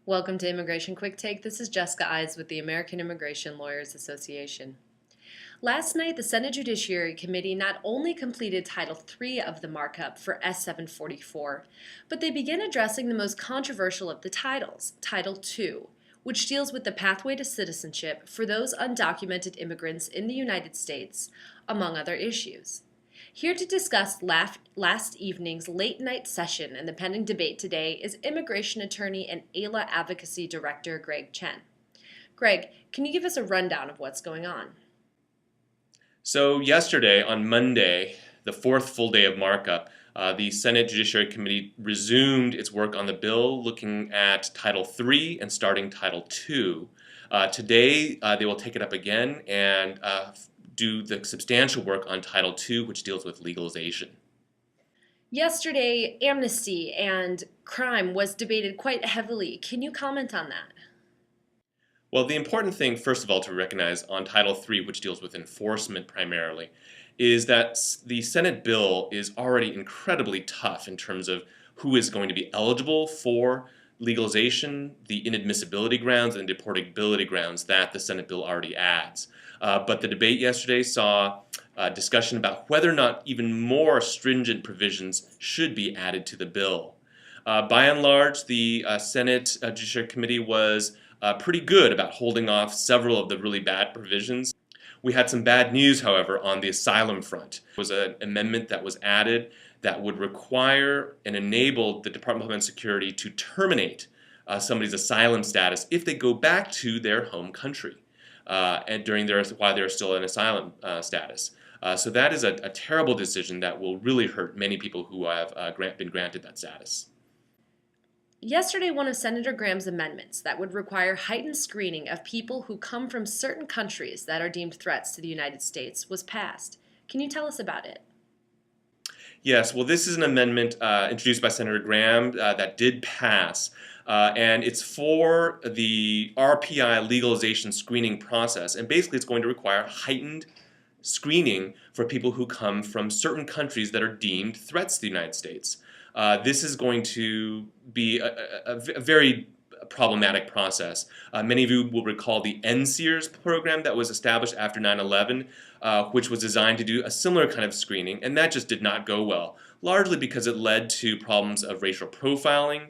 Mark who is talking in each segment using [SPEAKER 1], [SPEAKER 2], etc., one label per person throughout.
[SPEAKER 1] Welcome to Immigration Quicktake. This is Jessica Ives with the American Immigration Lawyers Association. Last night, the Senate Judiciary Committee not only completed Title III of the markup for S-744, but they began addressing the most controversial of the titles, Title II, which deals with the pathway to citizenship for those undocumented immigrants in the United States, among other issues. Here to discuss last evening's late-night session and the pending debate today is immigration attorney and AILA Advocacy Director Chen. Greg, can you give us a rundown of what's going on?
[SPEAKER 2] So yesterday, on Monday, the fourth full day of markup, the Senate Judiciary Committee resumed its work on the bill, looking at Title III and starting Title II. Today, they will take it up again and do the substantial work on Title II, which deals with legalization.
[SPEAKER 1] Yesterday, amnesty and crime was debated quite heavily. Can you comment on that?
[SPEAKER 2] Well, the important thing, first of all, to recognize on Title III, which deals with enforcement primarily, is that the Senate bill is already incredibly tough in terms of who is going to be eligible for legalization, the inadmissibility grounds, and deportability grounds that the Senate bill already adds. But the debate yesterday saw discussion about whether or not even more stringent provisions should be added to the bill. By and large, the Senate Judiciary Committee was pretty good about holding off several of the really bad provisions. We had some bad news, however, on the asylum front. There was an amendment that was added that would require and enable the Department of Homeland Security to terminate somebody's asylum status if they go back to their home country and while they're still in asylum status. So that is a terrible decision that will really hurt many people who have been granted that status.
[SPEAKER 1] Yesterday, one of Senator Graham's amendments that would require heightened screening of people who come from certain countries that are deemed threats to the United States was passed. Can you tell us about it?
[SPEAKER 2] Yes, well, this is an amendment introduced by Senator Graham that did pass, and it's for the RPI legalization screening process, and basically it's going to require heightened screening for people who come from certain countries that are deemed threats to the United States. This is going to be a very problematic process. Many of you will recall the NSEERS program that was established after 9/11, which was designed to do a similar kind of screening, and that just did not go well, largely because it led to problems of racial profiling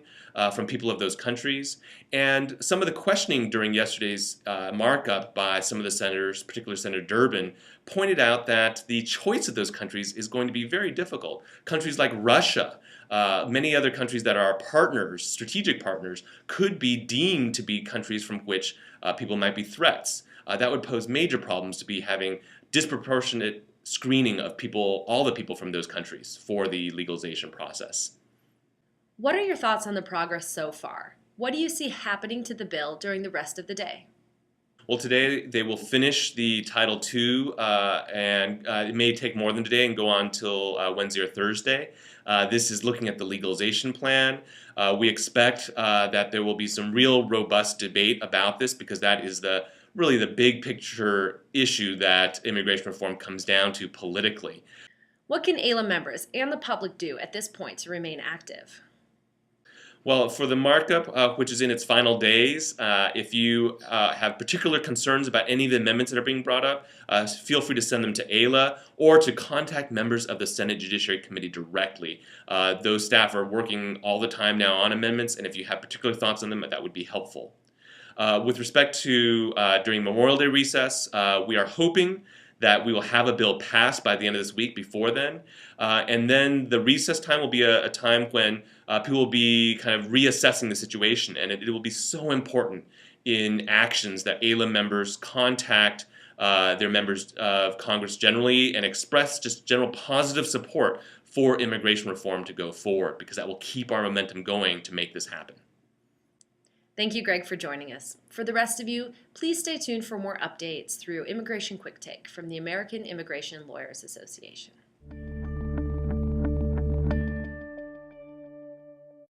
[SPEAKER 2] from people of those countries. And some of the questioning during yesterday's markup by some of the senators, particularly Senator Durbin, pointed out that the choice of those countries is going to be very difficult. Countries like Russia, many other countries that are our partners, strategic partners, could be deemed to be countries from which people might be threats. That would pose major problems to be having disproportionate screening of people, all the people from those countries, for the legalization process.
[SPEAKER 1] What are your thoughts on the progress so far? What do you see happening to the bill during the rest of the day?
[SPEAKER 2] Well, today they will finish the Title II, and it may take more than today and go on till Wednesday or Thursday. This is looking at the legalization plan. We expect that there will be some real robust debate about this because that is really the big picture issue that immigration reform comes down to politically.
[SPEAKER 1] What can AILA members and the public do at this point to remain active?
[SPEAKER 2] Well, for the markup, which is in its final days, if you have particular concerns about any of the amendments that are being brought up, feel free to send them to AILA or to contact members of the Senate Judiciary Committee directly. Those staff are working all the time now on amendments, and if you have particular thoughts on them, that would be helpful. With respect to during Memorial Day recess, we are hoping that we will have a bill passed by the end of this week before then. And then the recess time will be a time when people will be kind of reassessing the situation, and it will be so important in actions that AILA members contact their members of Congress generally and express just general positive support for immigration reform to go forward, because that will keep our momentum going to make this happen.
[SPEAKER 1] Thank you, Greg, for joining us. For the rest of you, please stay tuned for more updates through Immigration Quicktake from the American Immigration Lawyers Association.